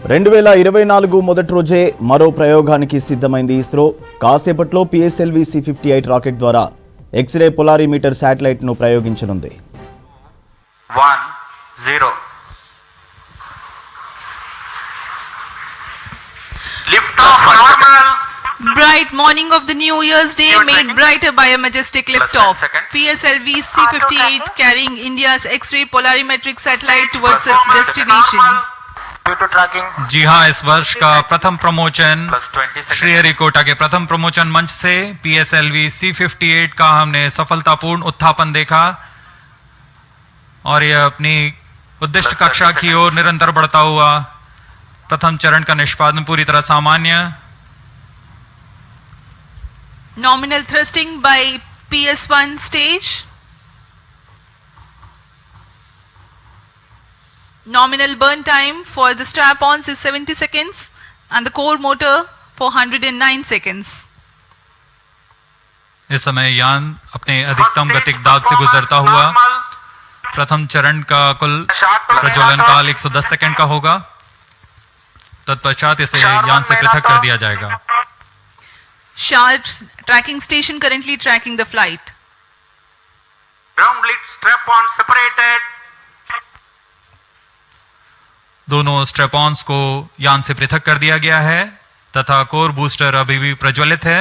2024 మొదటి రోజే మరో ప్రయోగానికి సిద్ధమైంది ఇస్రో. కాసేపట్లో పిఎస్ఎల్వి C58 రాకెట్ ద్వారా ఎక్స్రే పొలారిమీటర్ శాటిలైట్ ను ప్రయోగించనుంది. 1-0 lift off normal. Bright morning of the New Year's Day made brighter by a majestic liftoff. PSLV C58 carrying India's X-ray polarimetric satellite towards its destination. जी हाँ, इस वर्ष का प्रथम promotion Sriharikota के प्रथम promotion मंच से PSLV C58 का हमने सफलतापूर्ण उत्थापन देखा और यह अपनी उद्दिष्ट कक्षा की ओर निरंतर बढ़ता हुआ प्रथम चरण का निष्पादन पूरी तरह सामान्य. Nominal thrusting by PS1 stage. Nominal burn time for the strap-ons is 70 seconds and the core motor for 109 seconds. इस समय यान अपने अधिकतम गतिक दाब से गुजरता हुआ प्रथम चरण का कुल प्रज्वलन काल 110 सेकंड का होगा. तत्पश्चात इसे यान से पृथक कर दिया जाएगा. Sharp tracking station currently tracking the flight. Ground lead strap-on separated. दोनों स्ट्रैप-ऑन्स को यान से पृथक कर दिया गया है तथा कोर बूस्टर अभी भी प्रज्वलित है.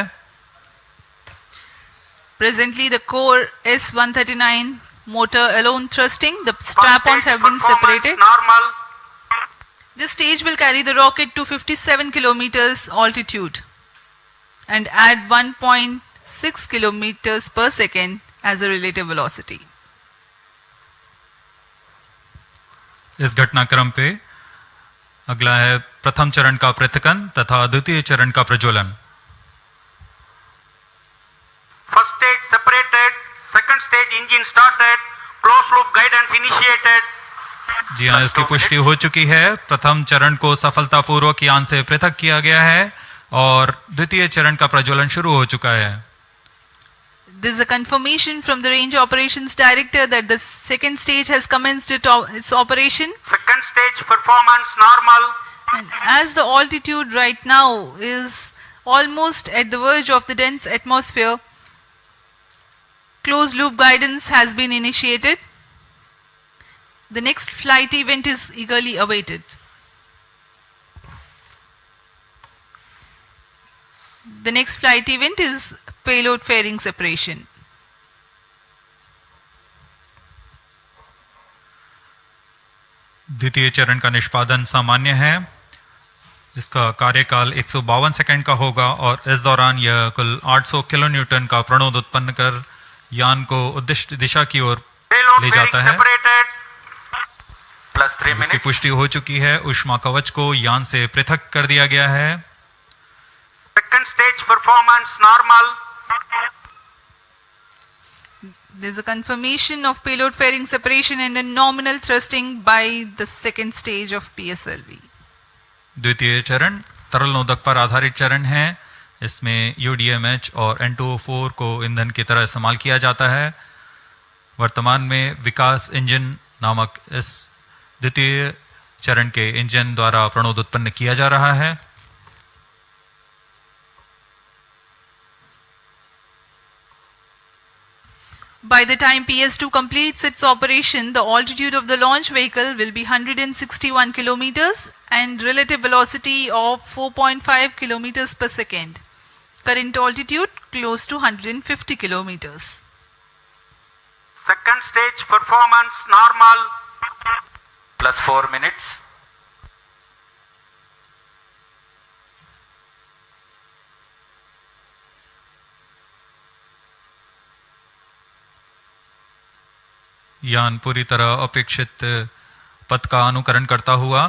Presently the core S139 motor alone thrusting. The strap-ons have been separated. Normal. This stage will carry the rocket to 57 kilometers altitude and add 1.6 kilometers per second as a relative velocity. इस घटनाक्रम पे अगला है प्रथम चरण का पृथकन तथा द्वितीय चरण का प्रज्वलन. First stage separated. Second stage engine started. Closed loop guidance initiated. जी हाँ, इसकी पुष्टि हो चुकी है. प्रथम चरण को सफलतापूर्वक यान से पृथक किया गया है और द्वितीय चरण का प्रज्वलन शुरू हो चुका है. This is a confirmation from the Range Operations Director that the second stage has commenced its operation. Second stage performance normal. And as the altitude right now is almost at the verge of the dense atmosphere, closed loop guidance has been initiated. The next flight event is eagerly awaited. The next flight event is payload fairing separation. द्वितीय चरण का निष्पादन सामान्य है. इसका कार्यकाल 152 second का होगा और इस दौरान यह कुल 800 किलोन्यूटन का प्रणोद उत्पन्न कर यान को उद्दिष्ट दिशा की ओर ले जाता है. इसकी पुष्टि हो चुकी है. ऊष्मा कवच को यान से पृथक कर दिया गया है. Second stage performance normal. There is a confirmation of payload fairing separation and a nominal thrusting by the second stage of PSLV. द्वितीय चरण तरल नोदक पर आधारित चरण है. इसमें UDMH और N2O4 को ईंधन की तरह इस्तेमाल किया जाता है. वर्तमान में विकास इंजन नामक इस द्वितीय चरण के इंजन द्वारा प्रणोद उत्पन्न किया जा रहा है. By the time PS2 completes its operation, the altitude of the launch vehicle will be 161 kilometers and relative velocity of 4.5 kilometers per second. Current altitude close to 150 kilometers. Second stage performance normal. Plus 4 minutes. यान पूरी तरह अपेक्षित पथ का अनुकरण करता हुआ.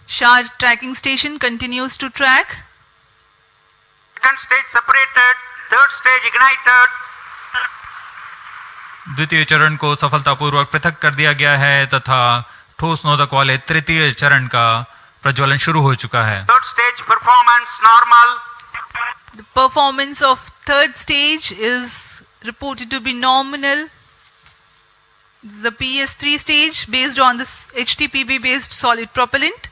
Sharp tracking station continues to track. Second stage separated. Third stage ignited. द्वितीय चरण को सफलतापूर्वक पृथक कर दिया गया है तथा ठोस नोदक वाले तृतीय चरण का प्रज्वलन शुरू हो चुका है. Third stage performance normal. The performance of third stage is reported to be nominal. The PS3 stage based on this HTPB based solid propellant.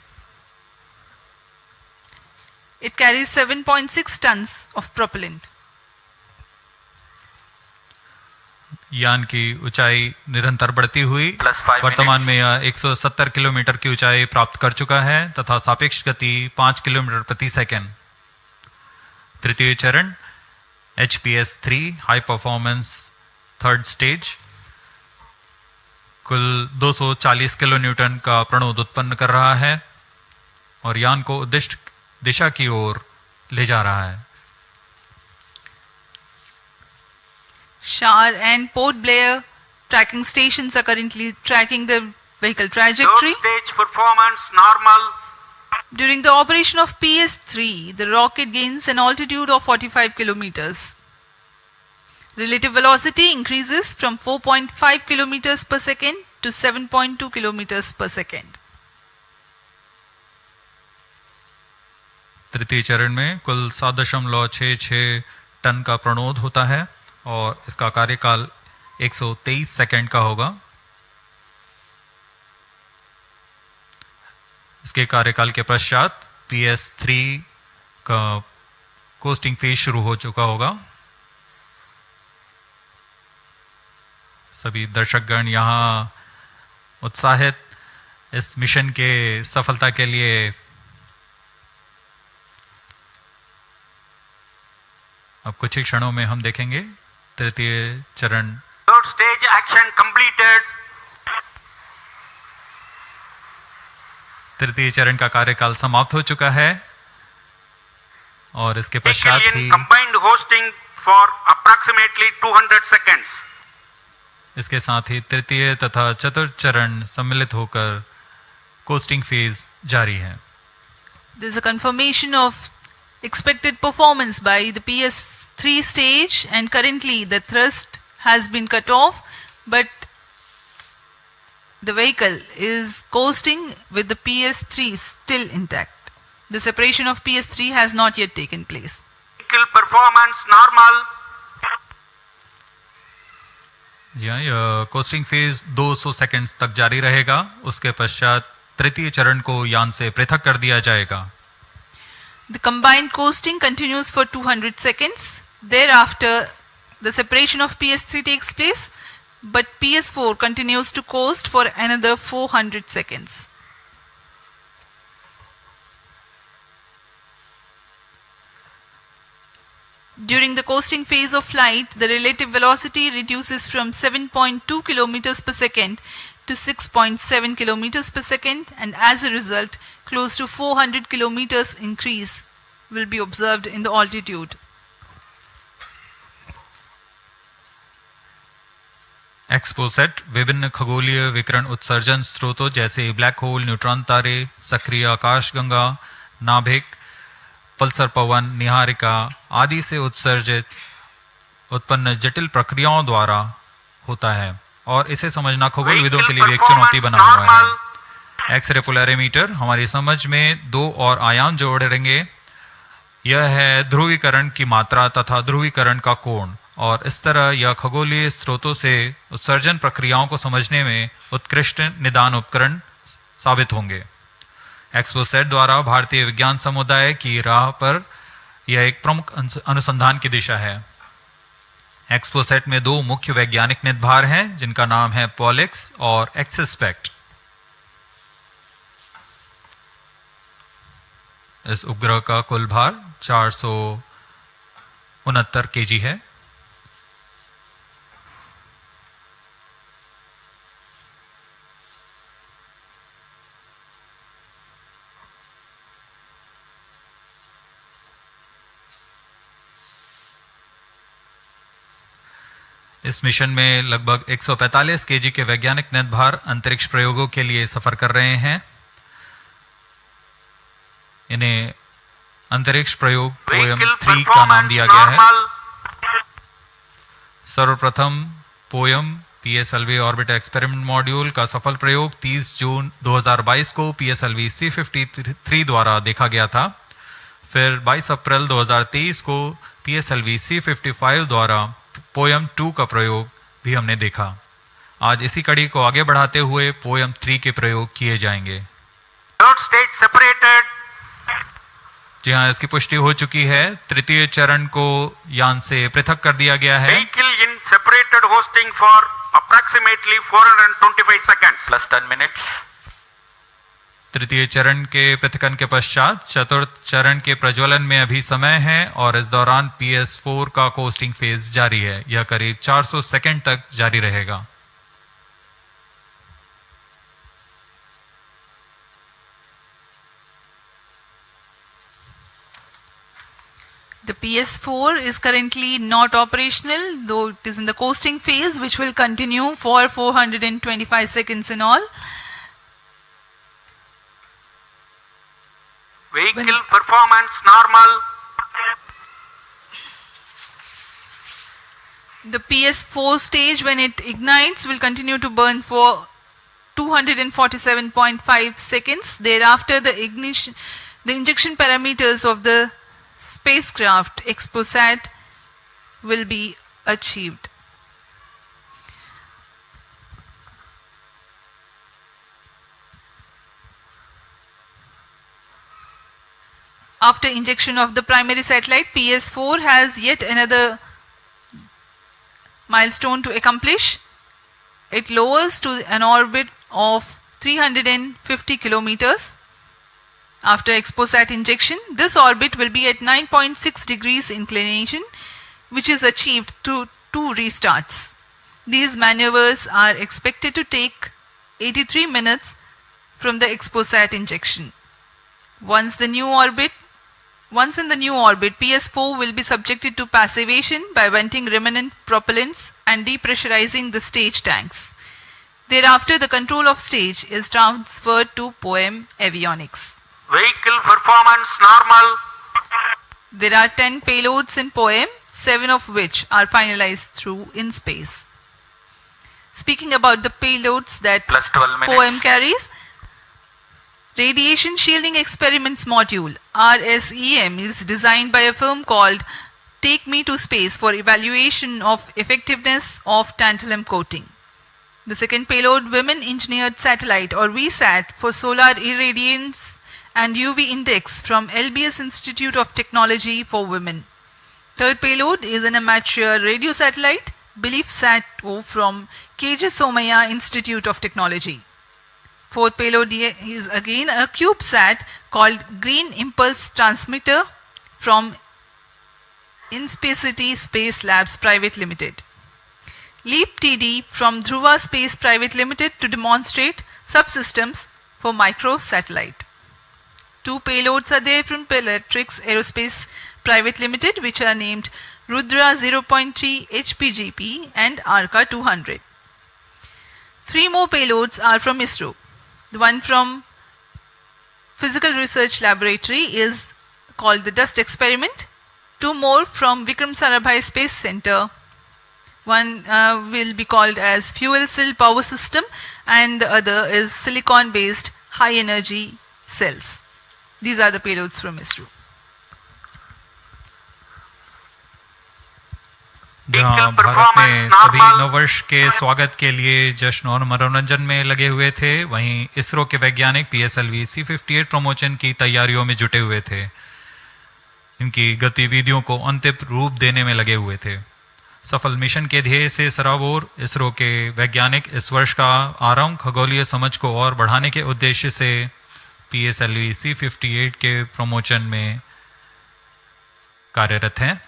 It carries 7.6 tons of propellant. यान की ऊंचाई निरंतर बढ़ती हुई +5 वर्तमान में यह 170 किलोमीटर की ऊंचाई प्राप्त कर चुका है तथा सापेक्ष गति 5 किलोमीटर प्रति सेकंड। तृतीय चरण HPS3 high performance third stage कुल 240 किलो न्यूटन का प्रणोद उत्पन्न कर रहा है और यान को उद्दिष्ट दिशा की ओर ले जा रहा है। Shar and Port Blair tracking stations are currently tracking the vehicle trajectory. Third stage performance normal. During the operation of PS3, the rocket gains an altitude of 45 kilometers. Relative velocity increases from 4.5 kilometers per second to 7.2 kilometers per second. तृतीय चरण में कुल 7.66 ton का प्रणोद होता है और इसका कार्यकाल 123 सेकंड का होगा। इसके कार्यकाल के पश्चात PS3 का कोस्टिंग फेज शुरू हो चुका होगा। सभी दर्शकगण यहाँ उत्साहित इस मिशन के सफलता के लिए अब कुछ ही क्षणों में हम देखेंगे तृतीय चरण। Third stage action completed. तृतीय चरण का कार्यकाल समाप्त हो चुका है और इसके पश्चात Vehicle he in combined hosting for approximately 200 seconds. इसके साथ ही तृतीय तथा चतुर्थ चरण सम्मिलित होकर कोस्टिंग फेज जारी है। There is a confirmation of expected performance by the PS3 stage, and currently the thrust has been cut off, but the vehicle is coasting with the PS3 still intact. The separation of PS3 has not yet taken place. Vehicle performance normal. यह costing phase 200 seconds तक जारी रहेगा। उसके पश्चात तृतीय चरण को यान से पृथक कर दिया जाएगा। The combined coasting continues for 200 seconds. Thereafter, the separation of PS3 takes place, but PS4 continues to coast for another 400 seconds. During the coasting phase of flight, the relative velocity reduces from 7.2 kilometers per second to 6.7 kilometers per second, and as a result, close to 400 kilometers increase will be observed in the altitude. XPoSat विभिन्न खगोलीय विकिरण उत्सर्जन स्रोतों जैसे black hole, neutron तारे, सक्रिय आकाशगंगा, नाभिक, पल्सर पवन, निहारिका आदि से उत्सर्जित उत्पन्न जटिल प्रक्रियाओं द्वारा होता है और इसे समझना खगोलविदों के लिए भी एक चुनौती बना हुआ है। एक्सरे पोलैरिमीटर हमारी समझ में दो और आयाम जोड़ेंगे। यह है ध्रुवीकरण की मात्रा तथा ध्रुवीकरण का कोण, और इस तरह यह खगोलीय स्रोतों से उत्सर्जन प्रक्रियाओं को समझने में उत्कृष्ट निदान उपकरण साबित होंगे। एक्सपोसेट द्वारा भारतीय विज्ञान समुदाय की राह पर यह एक प्रमुख अनुसंधान की दिशा है। एक्सपोसेट में दो मुख्य वैज्ञानिक निदभार हैं जिनका नाम है पॉलिक्स और एक्सिस्पेक्ट। इस उपग्रह का कुल भार 469 केजी है। इस मिशन में लगभग 145 केजी के वैज्ञानिक निदभार अंतरिक्ष प्रयोगों के लिए सफर कर रहे हैं। इन्हें अंतरिक्ष प्रयोग पोयम 3 का नाम दिया गया है। सर्वप्रथम poem PSLV orbiter experiment module का सफल प्रयोग 30 जून 2022 को PSLV C53 द्वारा देखा गया था। फिर 22 अप्रैल 2023 को PSLV C55 द्वारा पोयम 2 का प्रयोग भी हमने देखा। आज इसी कड़ी को आगे बढ़ाते हुए पोएम 3 के प्रयोग किए जाएंगे। Third stage separated. जी हाँ, इसकी पुष्टि हो चुकी है। तृतीय चरण को यान से पृथक कर दिया गया है। Vehicle in separated hosting for approximately 425 seconds. Plus 10 minutes. तृतीय चरण के पृथकन के पश्चात चतुर्थ चरण के प्रज्वलन में अभी समय है और इस दौरान PS4 का कोस्टिंग फेज जारी है। यह करीब 400 सेकंड तक जारी रहेगा। The PS4 is currently not operational, though it is in the coasting phase, which will continue for 425 seconds in all. Vehicle performance normal. The PS4 stage, when it ignites, will continue to burn for 247.5 seconds. Thereafter, the injection parameters of the spacecraft Exposat will be achieved. After injection of the primary satellite, PS4 has yet another milestone to accomplish. It lowers to an orbit of 350 kilometers. After Exposat injection, this orbit will be at 9.6 degrees inclination, which is achieved through 2 restarts. These maneuvers are expected to take 83 minutes from the Exposat injection. Once in the new orbit, PS4 will be subjected to passivation by venting remnant propellants and depressurizing the stage tanks. Thereafter, the control of stage is transferred to POEM avionics. Vehicle performance normal. There are 10 payloads in POEM, 7 of which are finalized through in space. Speaking about the payloads that Plus 12 minutes. POEM carries, Radiation Shielding Experiments Module RSEM is designed by a firm called Take Me to Space for evaluation of effectiveness of tantalum coating. The second payload, Women Engineered Satellite or VSAT for solar irradiance and UV index from LBS Institute of Technology for Women. Third payload is an amateur radio satellite, Belief Sat-O from KJ Somaya Institute of Technology. Fourth payload is again a CubeSat called Green Impulse Transmitter from Inspacity Space Labs Private Limited. LEAP TD from Dhruva Space Private Limited to demonstrate subsystems for microsatellite. 2 payloads are there from Peletrix Aerospace Private Limited, which are named Rudra 0.3 HPGP and Arca 200. 3 more payloads are from ISRO. The one from Physical Research Laboratory is called the Dust Experiment. 2 more from Vikram Sarabhai Space Center. One will be called as Fuel Cell Power System and the other is Silicon Based High Energy Cells. These are the payloads from ISRO. जहाँ भारत में सभी नववर्ष के स्वागत के लिए जश्न और मनोरंजन में लगे हुए थे, वहीं इसरो के वैज्ञानिक PSLV C58 प्रमोशन की तैयारियों में जुटे हुए थे। इनकी गतिविधियों को अंतिम रूप देने में लगे हुए थे। सफल मिशन के ध्येय से सराबोर इसरो के वैज्ञानिक इस वर्ष का आरंभ खगोलीय समझ को और बढ़ाने के उद्देश्य से PSLV C58 के प्रमोशन में कार्यरत हैं।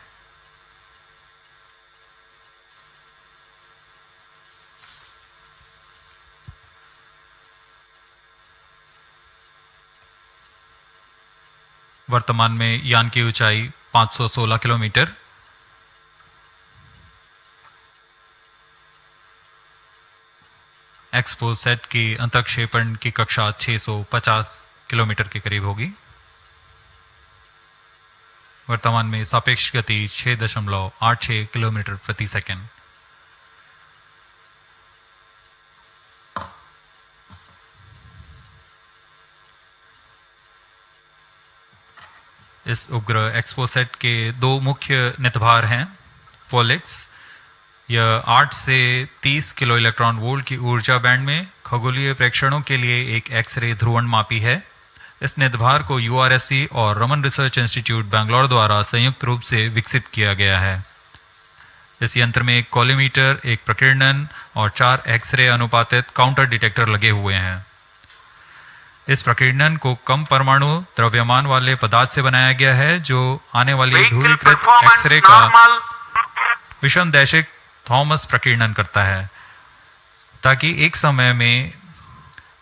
वर्तमान में यान की ऊंचाई 516 किलोमीटर, एक्सपोसेट की अंतःक्षेपण की कक्षा 650 किलोमीटर के करीब होगी। वर्तमान में सापेक्ष गति 6.86 किलोमीटर प्रति सेकंड। इस उपग्रह एक्सपोसेट के 2 मुख्य नितभार हैं। पोलिक्स यह 8 से 30 किलो इलेक्ट्रॉन वोल्ट की ऊर्जा बैंड में खगोलीय प्रेक्षणों के लिए एक एक्सरे ध्रुवणमापी है। इस निदभार को यूआरएससी और रमन रिसर्च इंस्टीट्यूट बैंगलोर द्वारा संयुक्त रूप से विकसित किया गया है। इस यंत्र में एक कॉलीमीटर, एक प्रकीर्णन और 4 एक्सरे अनुपातित काउंटर डिटेक्टर लगे हुए हैं। इस प्रकीर्णन को कम परमाणु द्रव्यमान वाले पदार्थ से बनाया गया है, जो आने वाली ध्रुवीकृत एक्सरे का विषमदैशिक थॉमस प्रकीर्णन करता है, ताकि एक समय में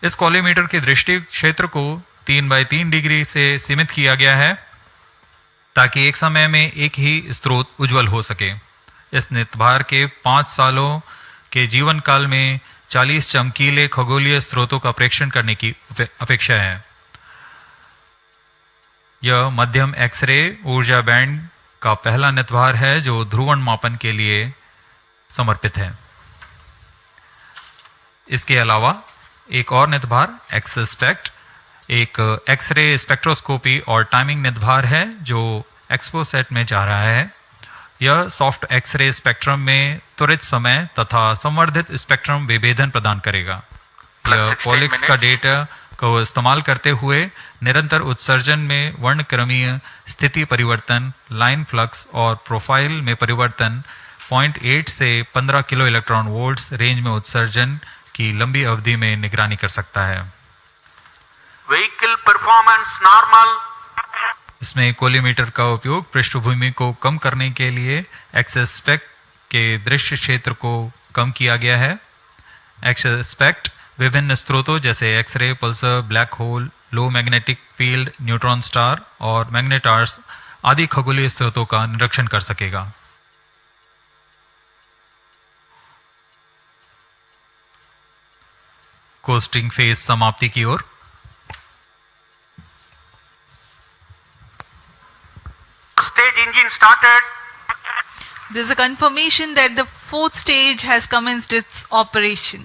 इस कॉलीमीटर के दृष्टि क्षेत्र को 3/3 डिग्री से सीमित किया गया है, ताकि एक समय में एक ही स्रोत उज्जवल हो सके। इस निदभार के 5 सालों के जीवन काल में 40 चमकीले खगोलीय स्रोतों का प्रेक्षण करने की अपेक्षा है। यह मध्यम एक्सरे ऊर्जा बैंड का पहला निदभार है जो ध्रुवण मापन के लिए समर्पित है। इसके अलावा एक और निदभार एक्स स्पेक्ट एक एक्सरे स्पेक्ट्रोस्कोपी और टाइमिंग निदभार है जो एक्सपोसेट में जा रहा है। यह सॉफ्ट एक्सरे स्पेक्ट्रम में त्वरित समय तथा संवर्धित स्पेक्ट्रम विभेदन प्रदान करेगा। यह पॉलिक्स का डेटा को इस्तेमाल करते हुए निरंतर उत्सर्जन में वर्णक्रमीय स्थिति परिवर्तन, लाइन फ्लक्स और प्रोफाइल में परिवर्तन 0.8 से 15 किलो इलेक्ट्रॉन वोल्ट्स रेंज में उत्सर्जन की लंबी अवधि में निगरानी कर सकता है। Vehicle performance normal. इसमें कोलीमीटर का उपयोग पृष्ठभूमि को कम करने के लिए एक्स स्पेक्ट के दृश्य क्षेत्र को कम किया गया है। एक्स स्पेक्ट विभिन्न स्रोतों जैसे एक्सरे, पल्सर, ब्लैक होल, लो मैग्नेटिक फील्ड, न्यूट्रॉन स्टार और मैग्नेटार्स आदि खगोलीय स्रोतों का निरीक्षण कर सकेगा। कोस्टिंग फेज समाप्ति की ओर। Stage engine started. There's a confirmation that the fourth stage has commenced its operation.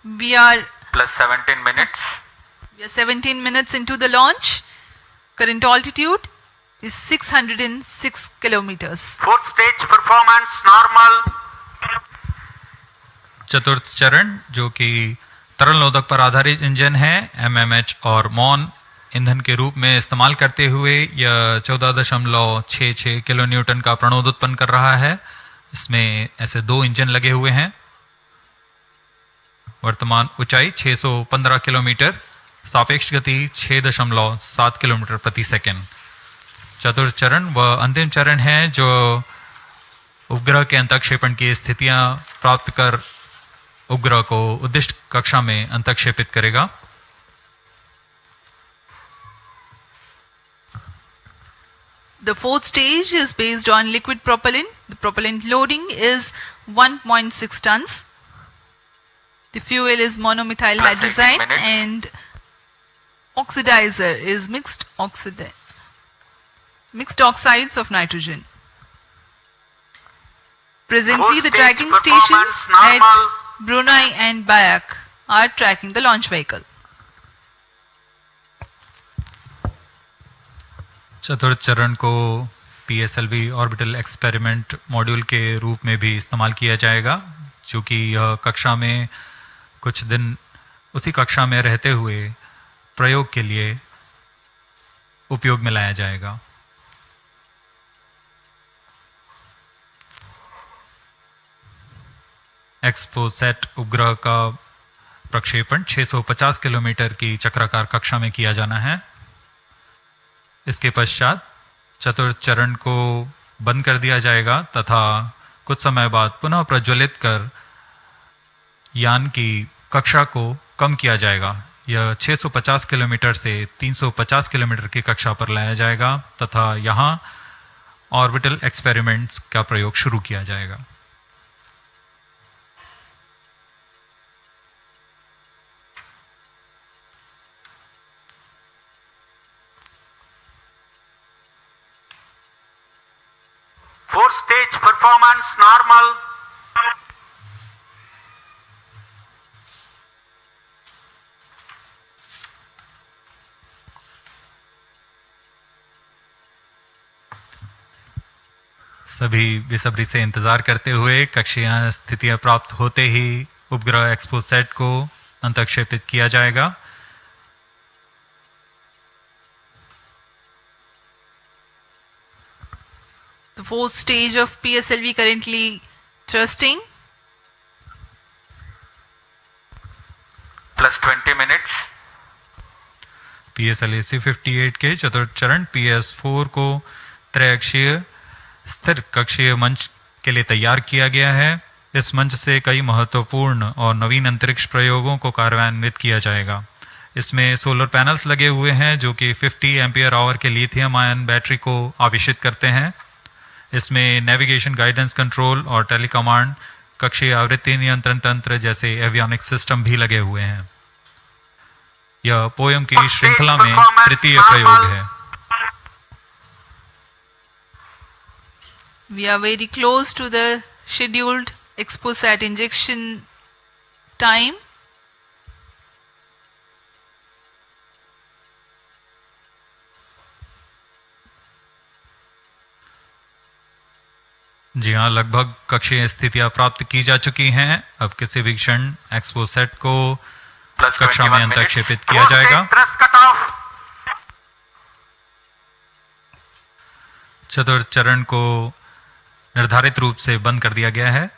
We are Plus 17 minutes. 17 minutes into the launch. Current altitude is 606 kilometers. Fourth stage performance normal. चतुर्थ चरण जो कि तरल नोदक पर आधारित engine है, MMH और मॉन ईंधन के रूप में इस्तेमाल करते हुए यह 14.66 किलो न्यूटन का प्रणोद उत्पन्न कर रहा है। इसमें ऐसे 2 इंजन लगे हुए हैं। वर्तमान ऊंचाई 615 किलोमीटर, सापेक्ष गति 6.7 किलोमीटर प्रति सेकंड। चतुर्थ चरण वह अंतिम चरण है जो उपग्रह के अंतःक्षेपण की स्थितियां प्राप्त कर उपग्रह को उद्दिष्ट कक्षा में अंतःक्षेपित करेगा। The fourth stage is based on liquid propellant. The propellant loading is 1.6 tons. The fuel is monomethyl hydrazine and oxidizer is mixed oxides of nitrogen. Presently, the tracking stations at Brunei and Bayak are tracking the launch vehicle. चतुर्थ चरण को PSLV orbital experiment module के रूप में भी इस्तेमाल किया जाएगा, क्योंकि यह कक्षा में कुछ दिन उसी कक्षा में रहते हुए प्रयोग के लिए उपयोग में लाया जाएगा। एक्सपोसेट उपग्रह का प्रक्षेपण 650 किलोमीटर की चक्राकार कक्षा में किया जाना है। इसके पश्चात चतुर्थ चरण को बंद कर दिया जाएगा तथा कुछ समय बाद पुनः प्रज्वलित कर यान की कक्षा को कम किया जाएगा। यह 650 किलोमीटर से 350 किलोमीटर की कक्षा पर लाया जाएगा तथा यहाँ ऑर्बिटल एक्सपेरिमेंट्स का प्रयोग शुरू किया जाएगा। Fourth stage performance normal. सभी बेसब्री से इंतजार करते हुए कक्षीय स्थितियां प्राप्त होते ही उपग्रह एक्सपोसैट को अंतक्षेपित किया जाएगा। The fourth stage of PSLV currently thrusting. Plus 20 minutes. PSLV C58 के चतुर्थ चरण PS4 को त्रैअक्षीय स्थिर कक्षीय मंच के लिए तैयार किया गया है। इस मंच से कई महत्वपूर्ण और नवीन अंतरिक्ष प्रयोगों को कार्यान्वित किया जाएगा। इसमें सोलर पैनल्स लगे हुए हैं जो कि 50 एम्पियर आवर के लिथियम आयन बैटरी को आवेशित करते हैं। इसमें नेविगेशन, गाइडेंस, कंट्रोल और टेलीकमांड, कक्षीय आवृत्ति नियंत्रण तंत्र जैसे एवियोनिक सिस्टम भी लगे हुए हैं। यह पोयम की श्रृंखला में तृतीय प्रयोग है। We are very close to the scheduled exposat injection time. जी हाँ, लगभग कक्षीय स्थितियां प्राप्त की जा चुकी हैं। अब किसी भी क्षण एक्सपोसैट को कक्षा में अंतक्षेपित किया जाएगा। चतुर्थ चरण को निर्धारित रूप से बंद कर दिया गया है।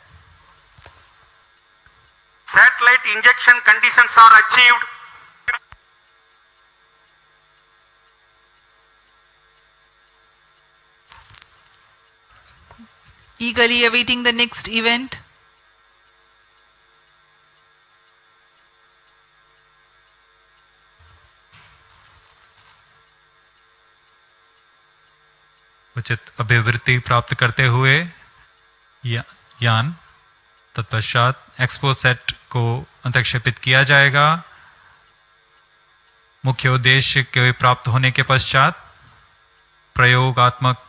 Satellite injection conditions are achieved. Eagerly awaiting the next event. उचित अभिवृत्ति प्राप्त करते हुए यान तत्पश्चात एक्सपोसैट को अंतक्षेपित किया जाएगा। मुख्य उद्देश्य के प्राप्त होने के पश्चात प्रयोगात्मक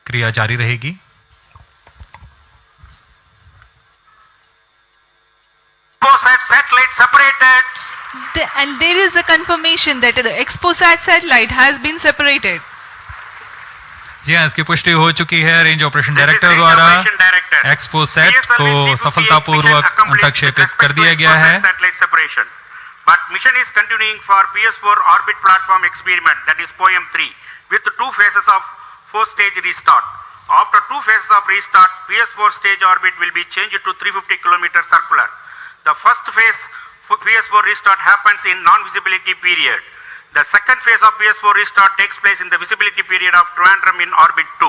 क्रिया जारी रहेगी। Satellite separated. And there is a confirmation that the exposat satellite has been separated. जी हाँ, इसकी पुष्टि हो चुकी है। रेंज ऑपरेशन डायरेक्टर द्वारा एक्सपोसैट को सफलतापूर्वक अंतक्षेपित कर दिया गया है। But mission is continuing for PS4 orbit platform experiment, that is POEM 3, with 2 phases of 4-stage restart. After 2 phases of restart, PS4 stage orbit will be changed to 350 km circular. The first phase for PS4 restart happens in non-visibility period. The second phase of PS4 restart takes place in the visibility period of Trivandrum in orbit 2.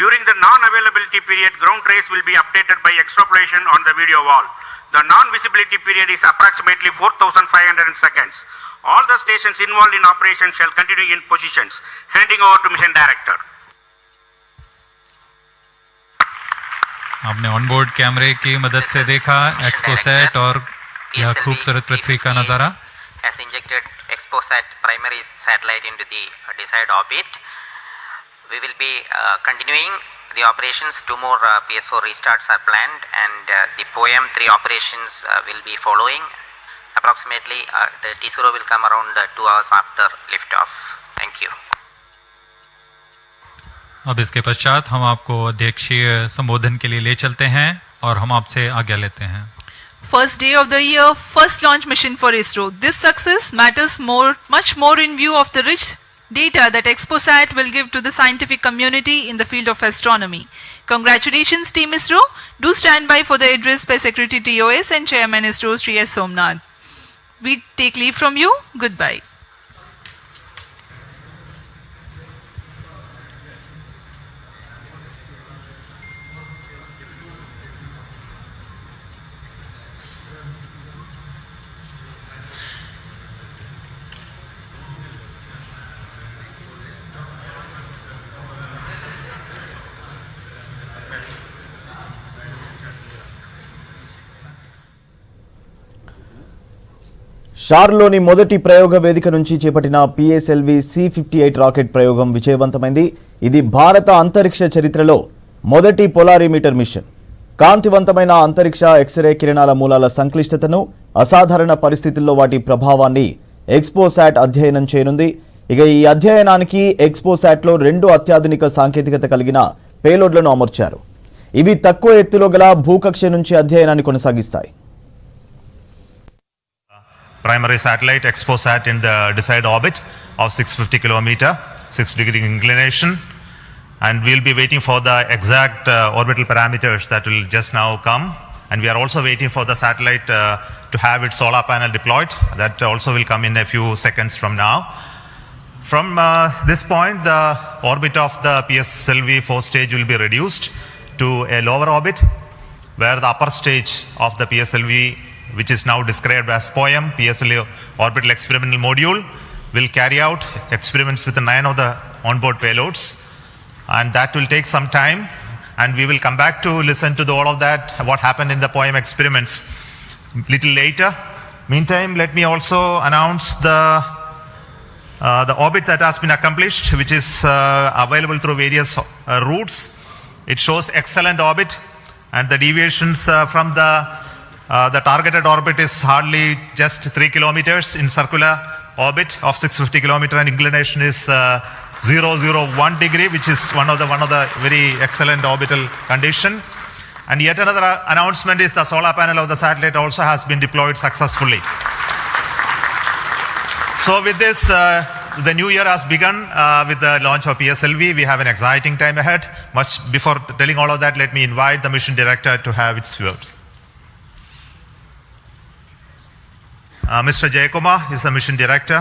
During the non-availability period, ground trace will be updated by extrapolation on the video wall. The non-visibility period is approximately 4,500 seconds. All the stations involved in operation shall continue in positions. Handing over to mission director. आपने onboard कैमरे की मदद से देखा XPoSat और यह खूबसूरत पृथ्वी का नजारा। Has injected exposat primary satellite into the desired orbit. We will be continuing the operations. 2 more PS4 restarts are planned, and the POEM 3 operations will be following. Approximately, the ISRO will come around 2 hours after liftoff. Thank you. अब इसके पश्चात हम आपको अध्यक्षीय संबोधन के लिए ले चलते हैं और हम आपसे आज्ञा लेते हैं। First day of the year, first launch mission for ISRO. This success matters much more in view of the rich data that exposat will give to the scientific community in the field of astronomy. Congratulations, Team ISRO. Do stand by for the address by Secretary TOS and Chairman ISRO, Sri S. Somnath. We take leave from you. Goodbye. షార్లోని మొదటి ప్రయోగ వేదిక నుంచి చేపట్టిన PSLV C58 rocket ప్రయోగం విజయవంతమైంది. ఇది భారత అంతరిక్ష చరిత్రలో మొదటి పొలారిమీటర్ మిషన్. కాంతివంతమైన అంతరిక్ష ఎక్స్రే కిరణాల మూలాల సంక్లిష్టతను, అసాధారణ పరిస్థితుల్లో వాటి ప్రభావాన్ని ఎక్స్పోసాట్ అధ్యయనం చేయనుంది. ఇక ఈ అధ్యయనానికి ఎక్స్పోసాట్లో 2 అత్యాధునిక సాంకేతికత కలిగిన పేలోడ్లను అమర్చారు. ఇవి తక్కువ ఎత్తులో గల భూకక్ష నుంచి అధ్యయనాన్ని కొనసాగిస్తాయి. Primary satellite ExpoSat in the desired orbit of 650 kilometer, 6-degree inclination, and we'll be waiting for the exact orbital parameters that will just now come, and we are also waiting for the satellite to have its solar panel deployed. That also will come in a few seconds from now. From this point, the orbit of the PSLV 4th stage will be reduced to a lower orbit, where the upper stage of the PSLV, which is now described as POEM, PSLV Orbital Experimental Module, will carry out experiments with 9 of the onboard payloads, and that will take some time, and we will come back to listen to all of that, what happened in the POEM experiments little later. Meantime, let me also announce the orbit that has been accomplished, which is available through various routes. It shows excellent orbit, and the deviations from the targeted orbit is hardly just 3 kilometers in circular orbit of 650 kilometer, and inclination is 001 degree, which is one of the very excellent orbital condition. And yet another announcement is the solar panel of the satellite also has been deployed successfully. So with this, the new year has begun with the launch of PSLV. We have an exciting time ahead. Much before telling all of that, let me invite the mission director to have its words. Mr. Jayakumar is the mission director.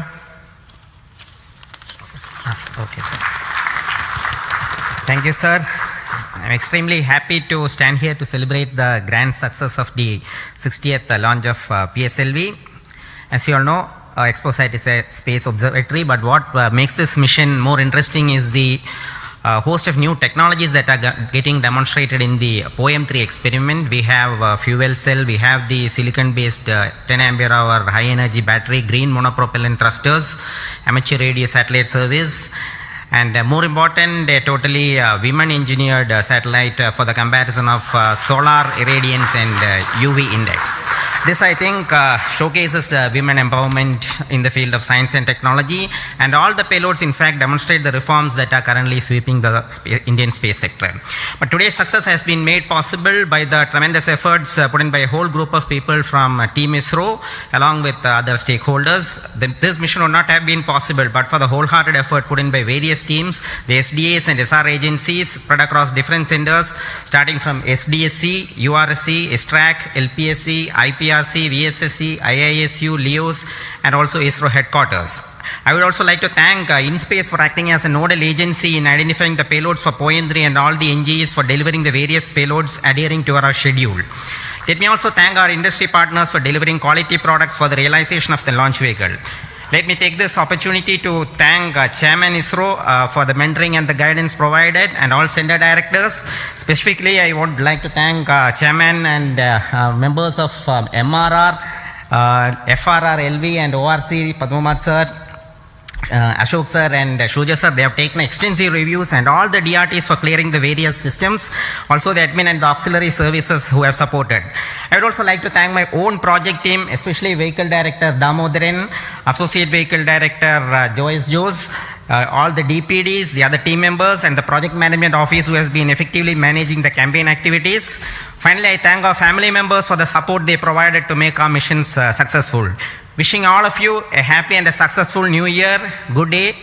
Okay, sir. Thank you, sir. I'm extremely happy to stand here to celebrate the grand success of the 60th launch of PSLV. As you all know, ExpoSat is a space observatory, but what makes this mission more interesting is the host of new technologies that are getting demonstrated in the POEM-3 experiment. We have fuel cell, we have the silicon-based 10 ampere hour high energy battery, green monopropellant thrusters, amateur radio satellite service, and more important, a totally women engineered satellite for the comparison of solar irradiance and UV index. This, I think, showcases women empowerment in the field of science and technology, and all the payloads in fact demonstrate the reforms that are currently sweeping the Indian space sector. But today's success has been made possible by the tremendous efforts put in by a whole group of people from Team ISRO along with other stakeholders. This mission would not have been possible but for the wholehearted effort put in by various teams, the SDAs and SR agencies spread across different centers, starting from SDSC, URSC, STRAC, LPSC, IPRC, VSSC, IISU, LEOS, and also ISRO headquarters. I would also like to thank InSpace for acting as a nodal agency in identifying the payloads for POEM-3 and all the NGEs for delivering the various payloads adhering to our schedule. Let me also thank our industry partners for delivering quality products for the realization of the launch vehicle. Let me take this opportunity to thank Chairman ISRO for the mentoring and the guidance provided, and all center directors. Specifically, I would like to thank Chairman and members of MRR, FRR, LV and ORC, Padma sir, Ashok sir and Shuja sir. They have taken extensive reviews, and all the DRTs for clearing the various systems, also the admin and the auxiliary services who have supported. I would also like to thank my own project team, especially Vehicle Director Damodaran, Associate Vehicle Director Joyce Jose, all the DPDs, the other team members, and the project management office who has been effectively managing the campaign activities. Finally, I thank our family members for the support they provided to make our missions successful. Wishing all of you a happy and a successful new year. Good day.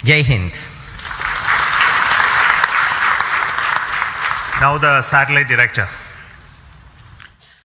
Jai Hind. Now the satellite director.